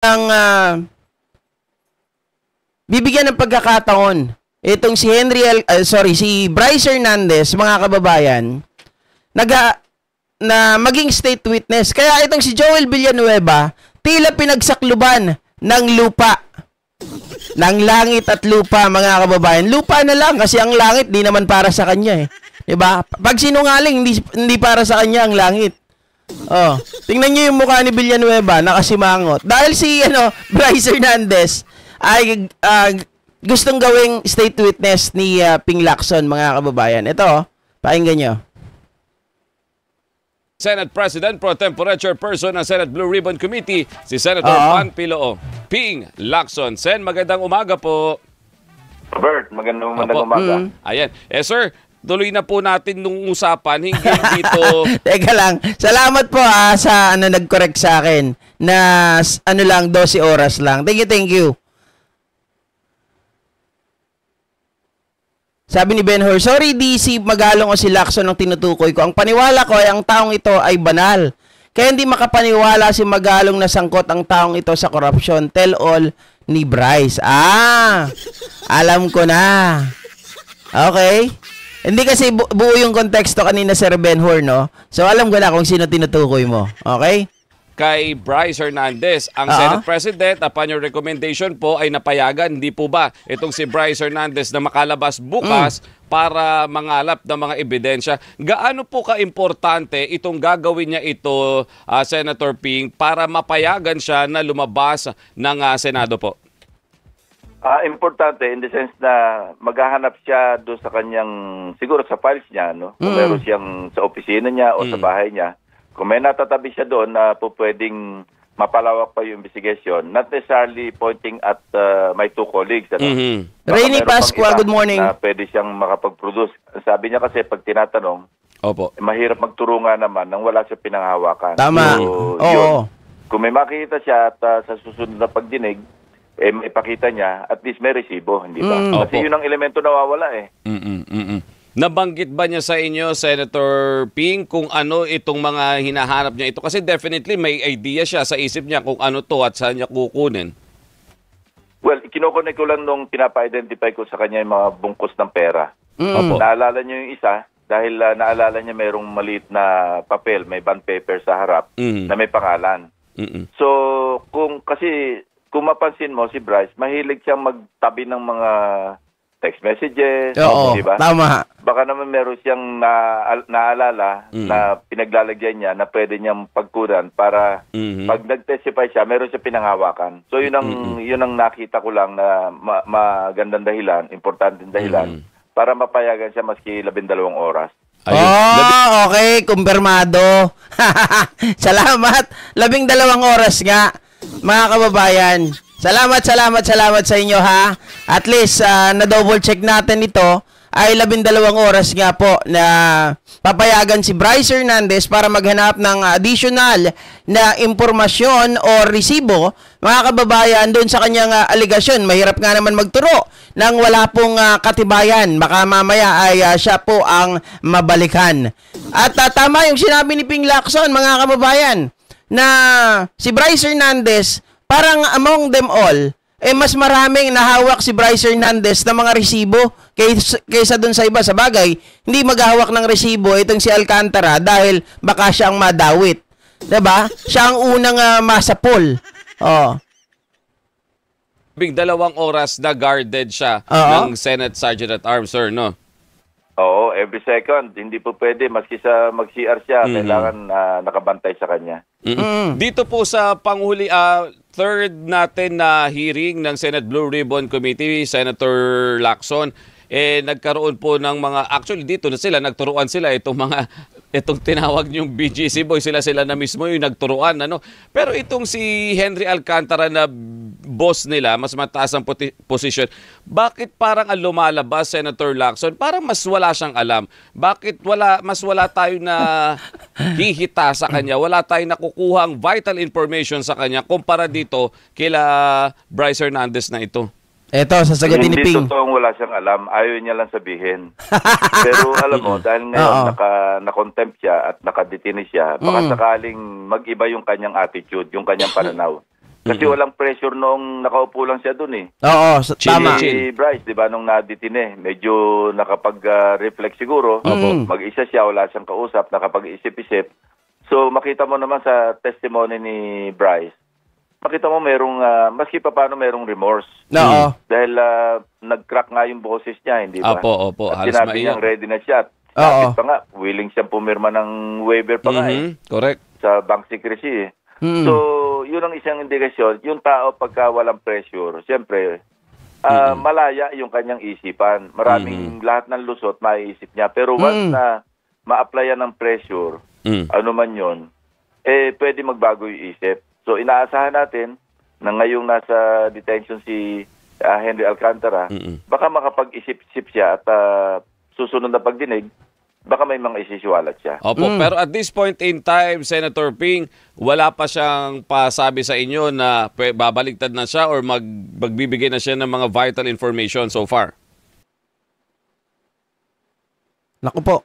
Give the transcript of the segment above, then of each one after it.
ang bibigyan ng pagkakataon itong si si Bryce Hernandez, mga kababayan, na maging state witness. Kaya itong si Joel Villanueva, tila pinagsakluban ng lupa. Ng langit at lupa, mga kababayan. Lupa na lang kasi ang langit di naman para sa kanya eh. 'Di ba? Pag sinungaling, hindi para sa kanya ang langit. Oh, tingnan niyo yung mukha ni Villanueva, nakasimangot. Dahil si Bryce Hernandez ay gustong gawing state witness ni Ping Lacson, mga kababayan. Ito, pakinggan niyo. Senate President Pro Tempore Chairperson ng Senate Blue Ribbon Committee, si Senator Panfilo Ping Lacson. Sen, magandang umaga po. Robert, magandang umaga. Ayan. Sir, tuloy na po natin nung usapan hinggil dito. Teka lang. Salamat po sa nag-correct sa akin na 12 oras lang. Thank you. Sabi ni Ben-Hur, sorry DC Magalong o si Lacson ang tinutukoy ko. Ang paniwala ko ay ang taong ito ay banal. Kaya hindi makapaniwala si Magalong na sangkot ang taong ito sa korupsyon. Tell all ni Bryce. Alam ko na. Okay. Hindi kasi buo yung konteksto kanina, Sir Ben-Hur, no? So alam ko na kung sino tinutukoy mo. Okay? Kay Bryce Hernandez, ang Senate President, upon your recommendation po ay napayagan, hindi po ba itong si Bryce Hernandez na makalabas bukas para mangalap ng mga ebidensya? Gaano po ka-importante itong gagawin niya ito, Senator Ping, para mapayagan siya na lumabas ng Senado po? Importante in the sense na maghahanap siya doon sa kanyang, siguro sa files niya, no? Kung meron siyang sa opisina niya o sa bahay niya. Kung may natatabi siya doon na po pwedeng mapalawak pa yung investigation, not necessarily pointing at my two colleagues. Rainy Pascua, good morning. Na pwede siyang makapag-produce. Sabi niya kasi pag tinatanong, mahirap magturo nga naman nang wala siya pinanghawakan. Tama. So, yun. Kung may makikita siya at sa susunod na pagdinig, may ipakita niya, at least may resibo, hindi ba? Kasi yun ang elemento na wawala eh. Nabanggit ba niya sa inyo, Senator Ping, kung ano itong mga hinahanap niya ito? Kasi definitely may idea siya sa isip niya kung ano to at saan niya kukunin. Well, kinukunin ko lang nung pinapa-identify ko sa kanya yung mga bungkus ng pera. Naalala niyo yung isa, dahil naalala niya mayroong maliit na papel, may bond paper sa harap na may pangalan. So, kung mapansin mo si Bryce, mahilig siyang magtabi ng mga text messages, di ba? Tama. Baka naman meron siyang naalala na pinaglalagyan niya na pwede niyang pagkunan para pag nag-testify siya, meron siya pinanghawakan. So yun ang nakita ko lang na magandang dahilan, importanteng dahilan para mapayagan siya maski 12 oras. Okay, kumpirmado. Salamat. 12 oras nga, mga kababayan. Salamat sa inyo, ha. At least na-double check natin ito ay 12 oras nga po na papayagan si Bryce Hernandez para maghanap ng additional na impormasyon o resibo, mga kababayan, doon sa kanyang aligasyon. Mahirap nga naman magturo nang wala pong katibayan. Baka mamaya ay siya po ang mabalikan. At tama yung sinabi ni Ping Lacson, mga kababayan, na si Bryce Hernandez parang among them all, mas maraming nahawak si Bryce Hernandez ng mga resibo kaysa dun sa iba. Sa bagay, hindi maghahawak ng resibo itong si Alcantara dahil baka siya ang madawit. Diba? Siya ang unang masapol. 2 oras na guarded siya ng Senate Sergeant at Arms, sir, no? Oo, every second. Hindi po pwede. Maski sa mag-CR siya, kailangan nakabantay sa kanya. Dito po sa panghuli, third natin na hearing ng Senate Blue Ribbon Committee, Senator Lacson, nagkaroon po ng mga, actually dito na sila, nagturuan sila itong tinawag niyong BGC boy, sila na mismo yung nagturuan, ano? Pero itong si Henry Alcantara na boss nila, mas mataas ang posisyon, bakit parang ang lumalabas, Senator Lacson, parang mas wala siyang alam? Bakit mas wala tayo na hihita sa kanya, wala tayong nakukuhang vital information sa kanya kumpara dito kila Bryce Hernandez na ito? Eto, sasagutin ni Ping. Hindi totoong wala siyang alam. Ayaw niya lang sabihin. Pero alam mo, dahil ngayon na-contempt siya at nakadetine siya, baka sakaling mag-iba yung kanyang attitude, yung kanyang pananaw. Kasi walang pressure noong nakaupo lang siya dun eh. Oo, tama. Si Bryce, di ba, nung naditine, medyo nakapag-reflect siguro. Mag-isa siya, wala siyang kausap, nakapag-isip-isip. So, makita mo naman sa testimony ni Bryce, makita mo merong, maski pa paano merong remorse. Oo. Dahil nag-crack nga yung boses niya, hindi ba? Opo. At sinabi niyang ready na siya. Oo. Pa nga, willing siyang pumirma ng waiver pa nga eh. Correct. Sa bank secrecy eh. So, yun ang isang indikasyon. Yung tao pagka walang pressure, siyempre, malaya yung kanyang isipan. Maraming lahat ng lusot, maiisip niya. Pero once na ma-applyan ng pressure, ano man yun, pwede magbago yung isip. So, inaasahan natin na ngayong nasa detention si Henry Alcantara, baka makapag-isip-isip siya at susunod na pagdinig, baka may mga isisiwalat siya. Opo, pero at this point in time, Senator Ping, wala pa siyang pasabi sa inyo na babaligtad na siya or magbibigay na siya ng mga vital information so far? Naku po,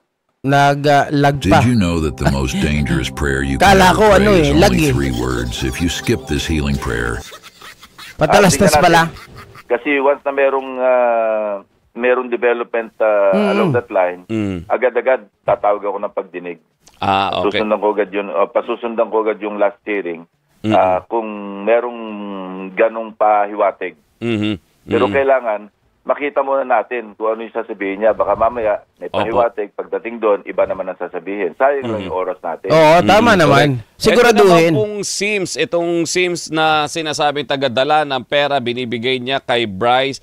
nag-lag pa. Did you know that the most dangerous prayer you can Kala ko, ever pray is lag only eh. 3 words? If you skip this healing prayer, Patalastas Tingnan pala. natin. Kasi once na merong development along that line, agad-agad tatawag ako ng pagdinig. Okay. Pasusundan ko agad yung last hearing kung merong ganong pahiwatig. Pero kailangan makita muna natin kung ano yung sasabihin niya. Baka mamaya may pahiwatig, pagdating doon, iba naman ang sasabihin. Sayang lang yung oras natin. Oo, tama naman. Siguraduhin. Ito naman pong itong Sims na sinasabing tagadala ng pera binibigay niya kay Bryce,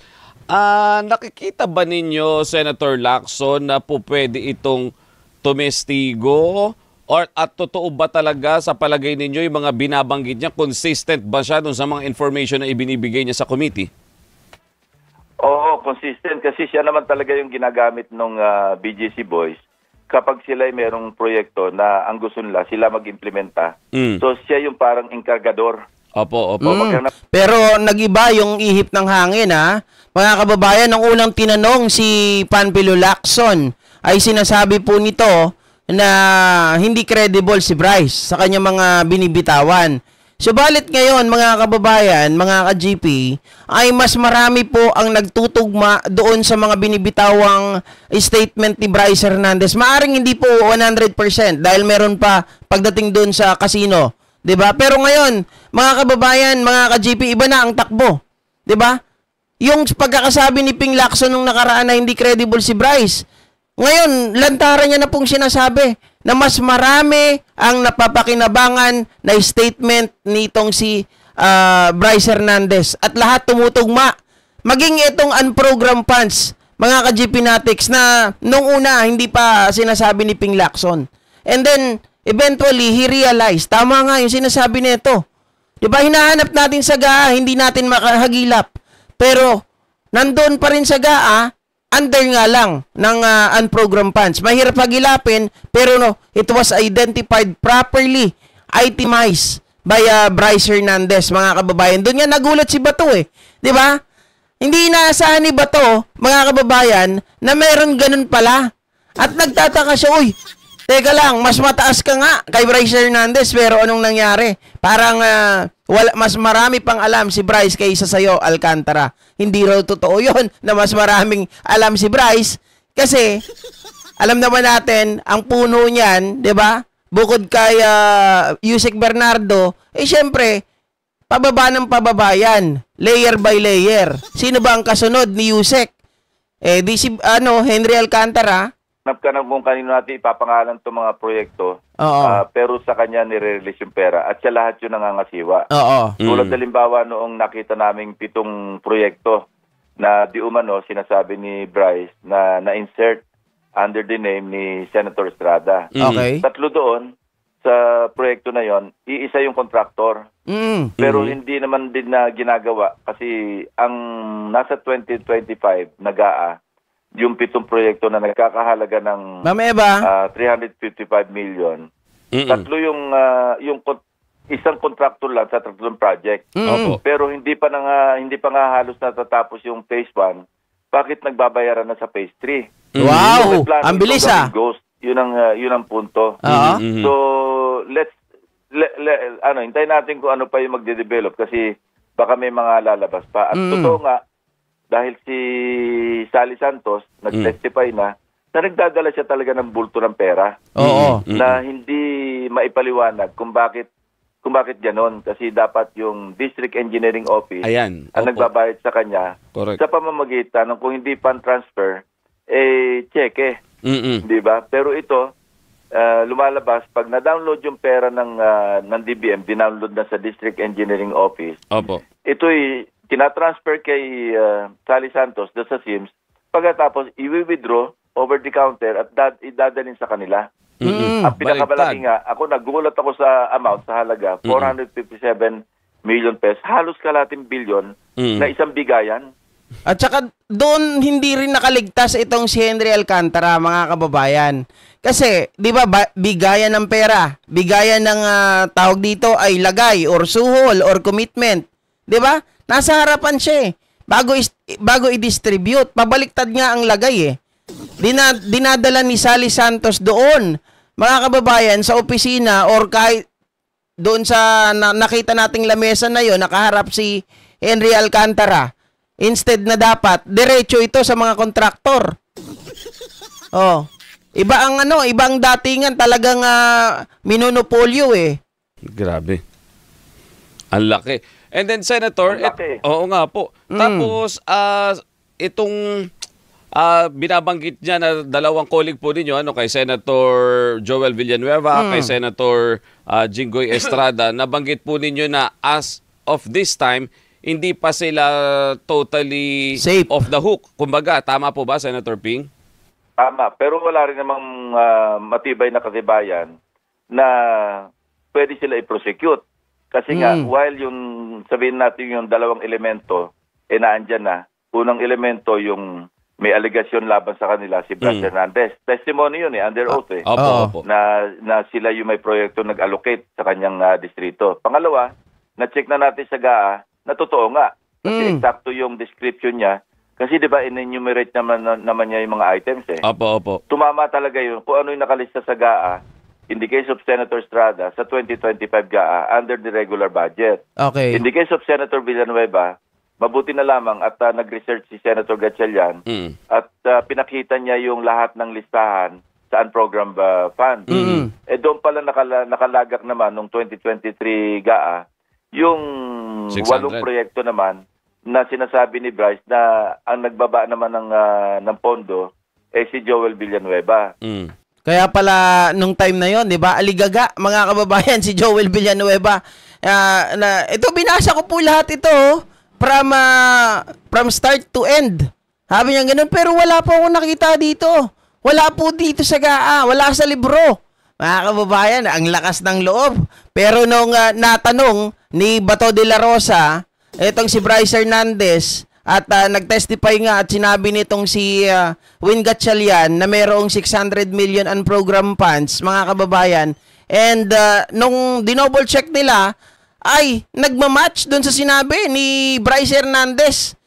nakikita ba ninyo, Senator Lacson, na po pwede itong tumestigo? Or at totoo ba talaga sa palagay ninyo yung mga binabanggit niya, consistent ba siya dun sa mga information na ibinibigay niya sa committee? Oo, consistent. Kasi siya naman talaga yung ginagamit ng BGC Boys kapag sila ay merong proyekto na ang gusto nila, sila mag-implementa. So siya yung parang enkargador. Opo. Pero nag-iba yung ihip ng hangin, ha? Mga kababayan, nung unang tinanong si Panfilo Lacson, ay sinasabi po nito na hindi credible si Bryce sa kanyang mga binibitawan. Subalit ngayon, mga kababayan, mga ka-GP, ay mas marami po ang nagtutugma doon sa mga binibitawang statement ni Bryce Hernandez. Maaring hindi po 100% dahil meron pa pagdating doon sa casino. 'Di ba? Pero ngayon, mga kababayan, mga ka-GP, iba na ang takbo. 'Di ba? Yung pagkakasabi ni Ping Lacson nung nakaraan na hindi credible si Bryce, ngayon, lantaran niya na pong sinasabi na mas marami ang napapakinabangan na statement nitong si Bryce Hernandez. At lahat tumutugma. Maging itong unprogrammed funds, mga ka-GPnatics, na nung una hindi pa sinasabi ni Ping Lacson. And then, eventually, he realized, tama nga yung sinasabi nito. Diba, hinahanap natin sa GAA, hindi natin makahagilap. Pero, nandun pa rin sa GAA, under nga lang ng unprogrammed funds. Mahirap hagilapin, pero no, it was identified properly, itemized by Bryce Hernandez, mga kababayan. Doon nga nagulat si Bato eh. Di ba? Hindi inaasahan ni Bato, mga kababayan, na meron ganun pala. At nagtataka siya, uy, teka lang, mas mataas ka nga kay Bryce Hernandez, pero anong nangyari? Parang mas marami pang alam si Bryce kaysa sa'yo, Alcantara. Hindi raw totoo yun na mas maraming alam si Bryce kasi alam naman natin, ang puno niyan, di ba? Bukod kay Yusek Bernardo, syempre, pababa ng pababa yan. Layer by layer. Sino ba ang kasunod ni Yusek? Di si Henry Alcantara. Hanap ka na kung kanino natin ipapangalan itong mga proyekto, pero sa kanya nire-release yung pera at siya lahat yung nangangasiwa. Tulad halimbawa noong nakita naming 7 proyekto na di umano sinasabi ni Bryce na na-insert under the name ni Senator Estrada. Okay. 3 doon sa proyekto na yon, iisa yung kontraktor. Pero hindi naman din na ginagawa kasi ang nasa 2025 na GAA, yung 7 proyekto na nagkakahalaga ng Mamaya ba? 355 million. 3 yung isang contractor lang sa 3 project. Pero hindi pa nga halos natatapos yung phase 1. Bakit nagbabayaran na sa phase 3? Wow! Ang bilis Ghost. Yun ang punto. So hintayin natin kung ano pa yung magde-develop kasi baka may mga lalabas pa. At totoo nga, dahil si Sally Santos nag-testify na nagdadala siya talaga ng bulto ng pera. Oo. Na hindi maipaliwanag kung bakit ganon. Kasi dapat yung District Engineering Office Ayan. ang nagbabayad sa kanya Correct. sa pamamagitan ng kung hindi fund transfer, cheque. Di ba? Pero ito, lumalabas, pag na-download yung pera ng DBM, dinownload na sa District Engineering Office, Opo. ito'y tinatransfer kay Sally Santos doon sa SIMS, pagkatapos i-withdraw over the counter at idadalhin sa kanila. Ang pinakamalaki nga, nagulat ako sa amount, sa halaga, 457 million pesos, halos kalating bilyon na isang bigayan. At saka doon hindi rin nakaligtas itong si Henry Alcantara, mga kababayan. Kasi, di ba, bigayan ng pera, bigayan ng tawag dito ay lagay or suhol or commitment. Di ba? Nasa harapan siya eh. Bago i-distribute, pabaliktad nga ang lagay eh. Dinadala ni Sally Santos doon, mga kababayan, sa opisina or kahit doon sa nakita nating lamesa na yon, nakaharap si Henry Alcantara. Instead na dapat, diretso ito sa mga kontraktor. Oh. Ibang datingan talagang minonopolyo eh. Grabe. Ang laki. And then, Senator, oo nga po. Tapos, itong binabanggit niya na dalawang colleague po ninyo, kay Senator Joel Villanueva, kay Senator Jinggoy Estrada, nabanggit po ninyo na as of this time, hindi pa sila totally safe off the hook. Kumbaga, tama po ba, Senator Ping? Tama, pero wala rin namang matibay na katibayan na pwede sila i-prosecute. Kasi nga, while yung, sabihin natin yung dalawang elemento, naandyan na. Unang elemento, yung may allegation laban sa kanila, si Bryce Hernandez. Testimony yun under oath eh. Opo. Na sila yung may proyekto nag-allocate sa kanyang distrito. Pangalawa, na-check na natin sa GAA, na totoo nga. Kasi eksakto yung description niya. Kasi di ba, in-enumerate naman niya yung mga items eh. Opo. Tumama talaga yun. Kung ano yung nakalista sa GAA, in the case of Senator Estrada, sa 2025 GAA, under the regular budget. Okay. In the case of Senator Villanueva, mabuti na lamang at nag-research si Senator Gatchalian at pinakita niya yung lahat ng listahan sa unprogrammed fund. Doon pala nakalagak naman nung 2023 GAA, yung 8 proyekto naman na sinasabi ni Bryce na ang nagbaba naman ng pondo si Joel Villanueva. Kaya pala nung time na yon, 'di ba? Aligaga, mga kababayan, si Joel Villanueva. Ito binasa ko po lahat ito from start to end. Sabi niya ganun, pero wala po akong nakita dito. Wala po dito sa GAA, wala sa libro. Mga kababayan, ang lakas ng loob. Pero nung natanong ni Bato de la Rosa, itong si Bryce Hernandez, at nag-testify nga at sinabi nitong si Win Gatchalian na mayroong 600 million unprogrammed funds, mga kababayan. And nung dinoble check nila, ay nagmamatch doon sa sinabi ni Bryce Hernandez.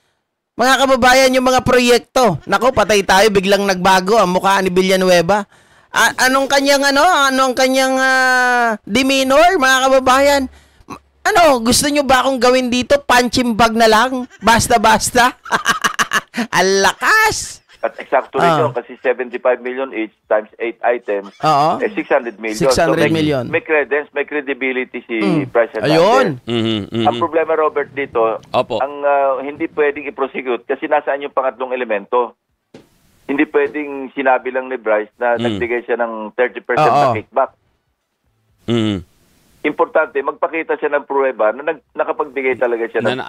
Mga kababayan, yung mga proyekto. Nako, patay tayo, biglang nagbago ang mukha ni Villanueva. Anong kanyang demeanor, mga kababayan? Gusto nyo ba akong gawin dito? Punching bag na lang? Basta-basta? Ang lakas! At eksakto rin yun, kasi 75 million each times 8 items, 600 million. 600 million. May credence, may credibility si President. Ayun. Ang problema, Robert, dito, ang hindi pwedeng i-prosecute kasi nasaan yung pangatlong elemento. Hindi pwedeng sinabi lang ni Bryce na nagbigay siya ng 30% na kickback. Importante, magpakita siya ng pruweba na nakapagbigay talaga siya ng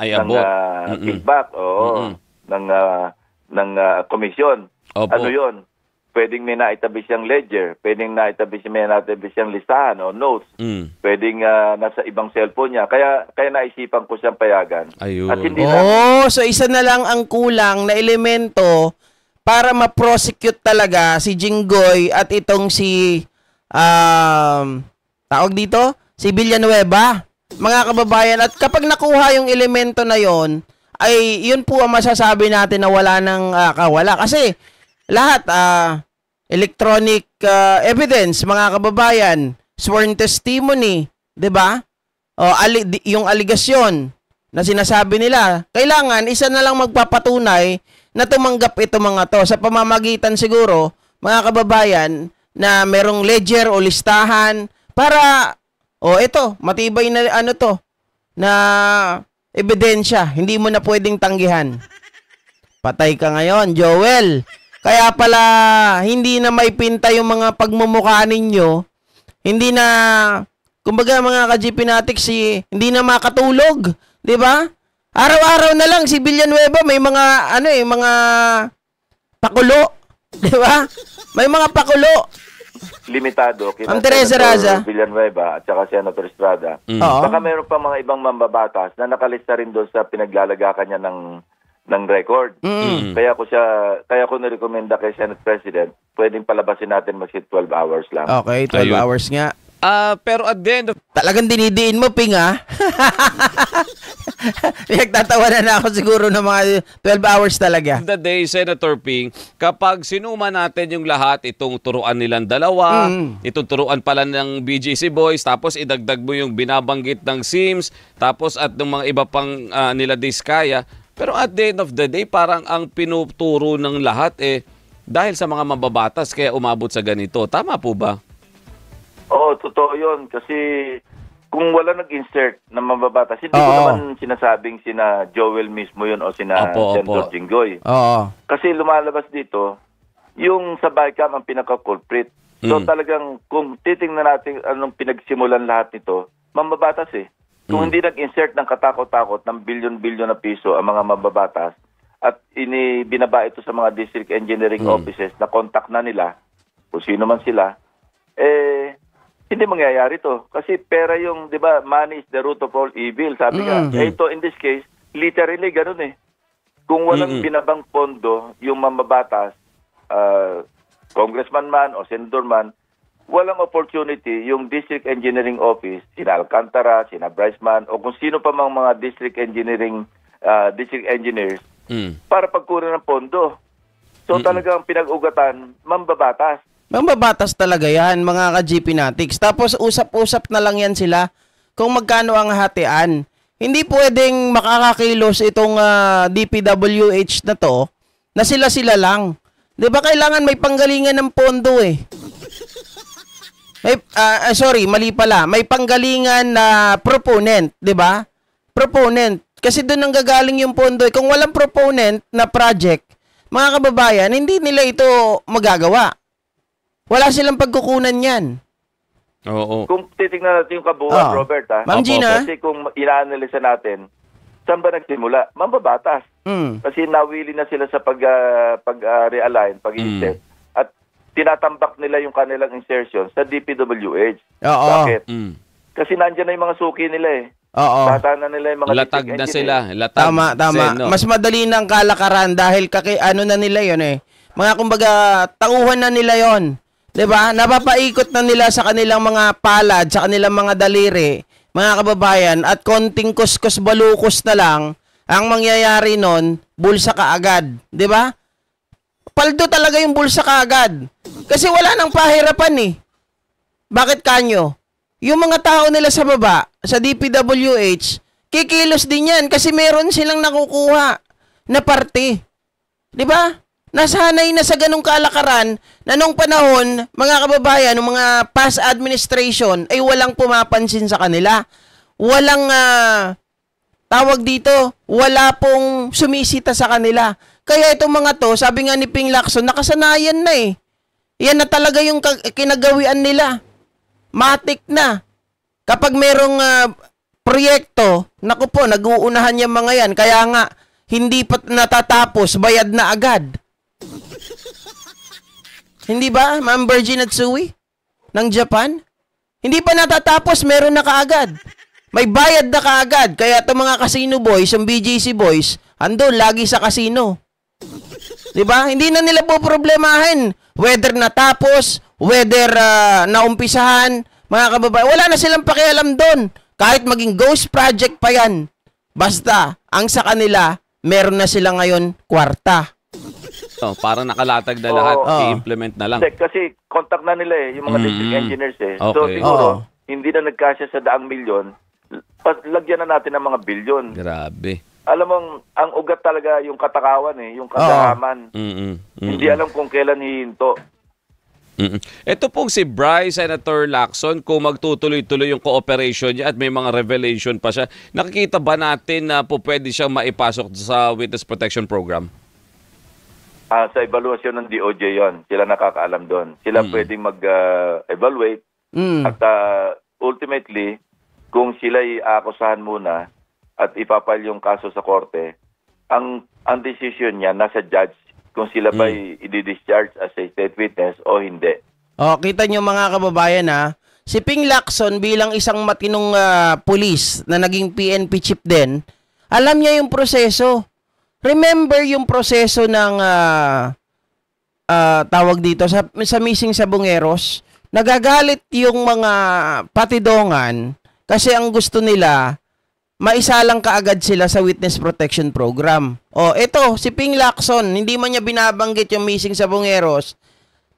kickback ng komisyon. Ano yun? Pwedeng may naitabi siyang ledger, pwedeng may naitabi siyang listahan o notes, pwedeng nasa ibang cellphone niya. Kaya naisipan ko siyang payagan. Ayun. At hindi so isa na lang ang kulang na elemento para ma-prosecute talaga si Jinggoy at itong si tawag dito, si Villanueva, mga kababayan. At kapag nakuha yung elemento na yon, ay yun po ang masasabi natin na wala ng kawala. Kasi lahat, electronic evidence, mga kababayan, sworn testimony, 'di ba? O yung aligasyon na sinasabi nila, kailangan isa na lang magpapatunay na tumanggap ito mga to sa pamamagitan siguro, mga kababayan, na merong ledger o listahan para ito, matibay na na ebidensya, hindi mo na pwedeng tanggihan. Patay ka ngayon, Joel. Kaya pala hindi na may pinta yung mga pagmumukha ninyo. Hindi na, kumbaga mga ka-GPnatics, hindi na makatulog, 'di ba? Araw-araw na lang si Villanueva may mga mga pakulo, 'di ba? May mga pakulo. Limitado kina Ma'am Teresa Raza Villanueva at saka Senator Estrada. Baka mayroon pa mga ibang mambabatas na nakalista rin doon sa pinaglalagakan niya ng record. Kaya ko nirekomenda kay Senate President, pwedeng palabasin natin mag 12 hours lang. Okay, 12 hours nga. Pero at the end of Talagang dinidiin mo, Ping, ha? Nagtatawanan na ako siguro ng mga 12 hours talaga. the day, Senator Ping, kapag sinuma natin yung lahat, itong turuan nilang dalawa, itong turuan pala ng BGC Boys, tapos idagdag mo yung binabanggit ng Sims, tapos at ng mga iba pang nila Diskaya. Pero at the end of the day, parang ang pinuturo ng lahat dahil sa mga mababatas kaya umabot sa ganito. Tama po ba? Oo, totoo yun. Kasi kung wala nag-insert na mababatas, hindi ko naman sinasabing sina Joel mismo yun o sina Senator Jinggoy. Oo. Kasi lumalabas dito, yung sa BICAM ang pinaka-culprit. So talagang kung titingnan natin anong pinagsimulan lahat nito, mambabatas Kung hindi nag-insert ng katakot-takot ng bilyon-bilyon na piso ang mga mababatas at binaba ito sa mga district engineering offices na contact na nila, kung sino man sila, hindi mangyayari to. Kasi pera yung, di ba, money is the root of all evil. Sabi nga, ito in this case, literally ganun Kung walang binabang pondo, yung mamabatas, congressman man o senador man, walang opportunity yung district engineering office, sina Alcantara, sina Bryceman, o kung sino pa mga district engineering, district engineers, para pagkunan ng pondo. So talagang pinag-ugatan, mambabatas. Mambabatas talaga yan, mga ka-GPnatics. Tapos usap-usap na lang yan sila kung magkano ang hatian. Hindi pwedeng makakakilos itong DPWH na to na sila-sila lang. 'Di ba kailangan may panggalingan ng pondo mali pala. May panggalingan na proponent, 'di ba? Proponent. Kasi doon ang gagaling yung pondo. Kung walang proponent na project, mga kababayan, hindi nila ito magagawa. Wala silang pagkukunan yan. Oo. Kung titingnan natin yung kabuuan, Robert, Ma'am Gina? Kasi kung ina-analyze natin, saan ba nagsimula? Mambabatas. Kasi nawili na sila sa pag-realign, pag-i-step. At tinatambak nila yung kanilang insertion sa DPWH. Oo. Bakit? Kasi nandiyan na yung mga suki nila Oo. Bata na nila yung mga Latag na sila. Latag. Tama. Seno. Mas madali ng kalakaran dahil na nila yun Mga kumbaga, tauhan na nila yon. 'Di ba? Napapaikot na nila sa kanilang mga palad, sa kanilang mga daliri, mga kababayan, at konting kuskus balukos na lang ang mangyayari nun, bulsa kaagad, 'di ba? Paldo talaga yung bulsa kaagad. Kasi wala nang pahirapan Bakit kanyo? Yung mga tao nila sa baba, sa DPWH, kikilos din yan kasi meron silang nakukuha na parte. 'Di ba? Nasanay na sa ganung kalakaran na nung panahon, mga kababayan, ng mga past administration ay walang pumapansin sa kanila. Walang tawag dito, wala pong sumisita sa kanila. Kaya itong mga to, sabi nga ni Ping Lacson, nakasanayan na Yan na talaga yung kinagawian nila. Matik na. Kapag merong proyekto, naku po, nag-uunahan yung mga yan. Kaya nga, hindi pa natatapos, bayad na agad. Hindi ba, Ma'am Virgin at Sui? Ng Japan? Hindi pa natatapos, meron na kaagad. May bayad na kaagad. Kaya itong mga casino boys, yung BGC boys, andun lagi sa casino. Diba? Hindi na nila po problemahin. Whether natapos, whether naumpisahan, mga kababayan, wala na silang pakialam doon. Kahit maging ghost project pa yan. Basta, ang sa kanila, meron na sila ngayon kwarta. Parang nakalatag na lahat, i-implement na lang. Kasi contact na nila yung mga district engineers Okay. So siguro, hindi na nagkasya sa 100 milyon, lagyan na natin ng mga bilyon. Grabe. Alam mo, ang ugat talaga yung katakawan yung kagahaman. Hindi alam kung kailan hihinto. Ito pong si Bryce, Senator Lacson, kung magtutuloy-tuloy yung cooperation niya at may mga revelation pa siya, nakikita ba natin na po pwede siyang maipasok sa Witness Protection Program? Sa evaluasyon ng DOJ yon, sila nakakaalam doon. Sila pwedeng mag-evaluate at ultimately, kung sila'y aakusahan muna at ipapal yung kaso sa korte, ang decision niya nasa judge kung sila ba i-discharge as a state witness o hindi. Kita nyo mga kababayan si Ping Lacson bilang isang matinong pulis na naging PNP chief din, alam niya yung proseso. Remember yung proseso ng tawag dito sa missing sa Bungeros? Nagagalit yung mga patidongan kasi ang gusto nila maisalang kaagad sila sa Witness Protection Program. Ito, si Ping Lacson, hindi man niya binabanggit yung missing sa Bungeros,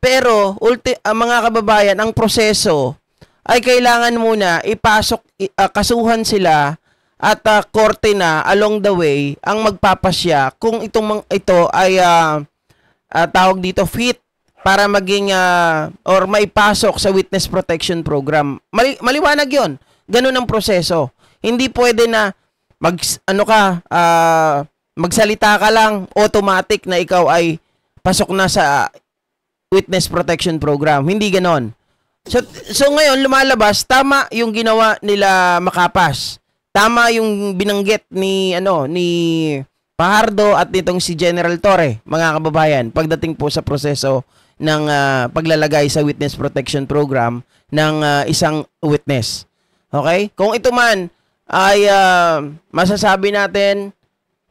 pero mga kababayan, ang proseso ay kailangan muna ipasok, kasuhan sila at korte na along the way ang magpapasya kung ito ay tawag dito fit para maging or maipasok sa Witness Protection Program. Maliwanag yon. Ganun ang proseso. Hindi pwede na magsalita ka lang automatic na ikaw ay pasok na sa Witness Protection Program. Hindi ganon. So ngayon lumalabas tama yung ginawa nila Macapas. Tama yung binanggit ni Fajardo at nitong si General Torre, mga kababayan, pagdating po sa proseso ng paglalagay sa Witness Protection Program ng isang witness. Okay? Kung ito man ay masasabi natin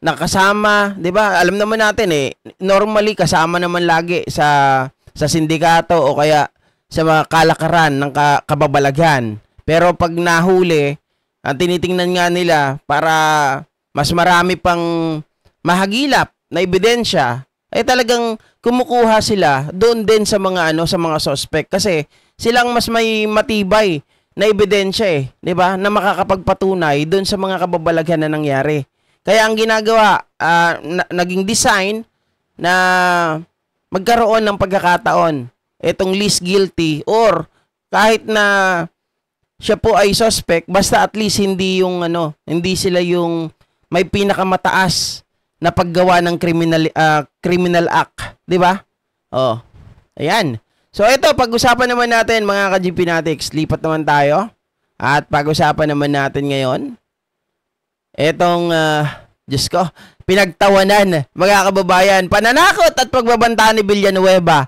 na kasama, 'di ba? Alam naman natin normally kasama naman lagi sa sindikato o kaya sa mga kalakaran ng kababalaghan. Pero pag nahuli, ang tinitingnan nga nila para mas marami pang mahagilap na ebidensya, ay talagang kumukuha sila doon din sa mga sa mga suspect kasi silang mas may matibay na ebidensya 'di ba? Na makakapagpatunay doon sa mga kababalaghan na nangyari. Kaya ang ginagawa, naging design na magkaroon ng pagkakataon itong least guilty or kahit na siya po ay suspect, basta at least hindi yung hindi sila yung may pinakamataas na paggawa ng criminal act, 'di ba? Ayan. So ito, pag-usapan naman natin mga ka-GP Natics, lipat naman tayo. At pag-usapan naman natin ngayon etong Diyos ko, pinagtawanan mga kababayan, pananakot at pagbabanta ni Villanueva